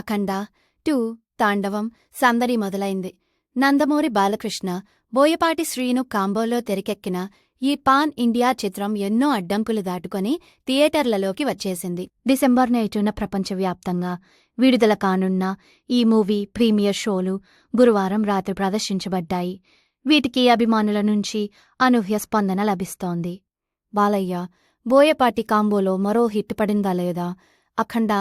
అఖండ 2 తాండవం సందడి మొదలైంది. నందమూరి బాలకృష్ణ, బోయపాటి శ్రీను కాంబోలో తెరకెక్కిన ఈ పాన్ ఇండియా చిత్రం ఎన్నో అడ్డంకులు దాటుకొని థియేటర్లలోకి వచ్చేసింది. డిసెంబర్ 8న ప్రపంచవ్యాప్తంగా విడుదల కానున్న ఈ మూవీ ప్రీమియర్ షోలు గురువారం రాత్రి ప్రదర్శించబడ్డాయి. వీటికి అభిమానుల నుంచి అనూహ్య స్పందన లభిస్తోంది. బాలయ్య, బోయపాటి కాంబోలో మరో హిట్ పడిందా లేదా, అఖండ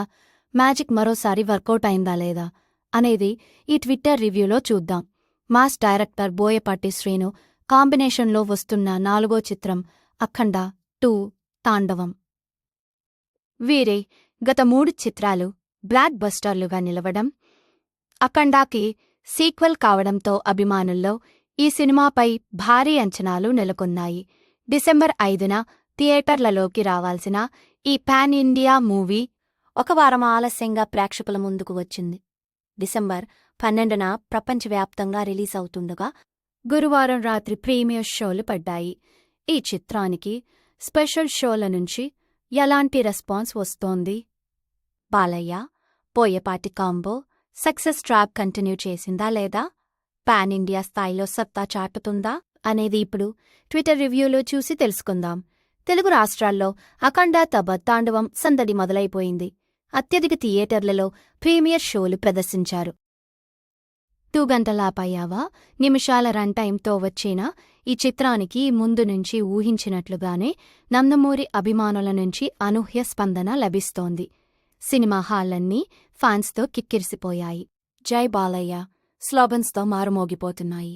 మ్యాజిక్ మరోసారి వర్కౌట్ అయిందా లేదా అనేది ఈ ట్విట్టర్ రివ్యూలో చూద్దాం. మాస్ డైరెక్టర్ బోయపాటి శ్రీను కాంబినేషన్లో వస్తున్న 4వ చిత్రం అఖండ 2 తాండవం. వీరే గత 3 చిత్రాలు బ్లాక్ బస్టర్లుగా నిలవడం, అఖండాకి సీక్వెల్ కావడంతో అభిమానుల్లో ఈ సినిమాపై భారీ అంచనాలు నెలకొన్నాయి. డిసెంబర్ 5న థియేటర్లలోకి రావాల్సిన ఈ పాన్ ఇండియా మూవీ ఒక వారం ఆలస్యంగా ప్రేక్షకుల ముందుకు వచ్చింది. డిసెంబర్ 12న ప్రపంచవ్యాప్తంగా రిలీజ్ అవుతుండగా గురువారం రాత్రి ప్రీమియర్ షోలు పడ్డాయి. ఈ చిత్రానికి స్పెషల్ షోల నుంచి ఎలాంటి రెస్పాన్స్ వస్తోంది? Balayya, Boyapati combo success track continue చేసిందా లేదా, పాన్ ఇండియా స్థాయిలో సత్తా చాటుతుందా అనేది ఇప్పుడు ట్విట్టర్ రివ్యూలో చూసి తెలుసుకుందాం. తెలుగు రాష్ట్రాల్లో అఖండ తాండవం సందడి మొదలైపోయింది. అత్యధిక థియేటర్లలో ప్రీమియర్ షోలు ప్రదర్శించారు. 2 గంటల 50 నిమిషాల రన్ టైంతో వచ్చిన ఈ చిత్రానికి ముందు నుంచి ఊహించినట్లుగానే నందమూరి అభిమానుల నుంచి అనూహ్య స్పందన లభిస్తోంది. సినిమా హాళ్లన్నీ ఫ్యాన్స్తో కిక్కిరిసిపోయాయి. జై బాలయ్య స్లోగన్స్తో మారుమోగిపోతున్నాయి.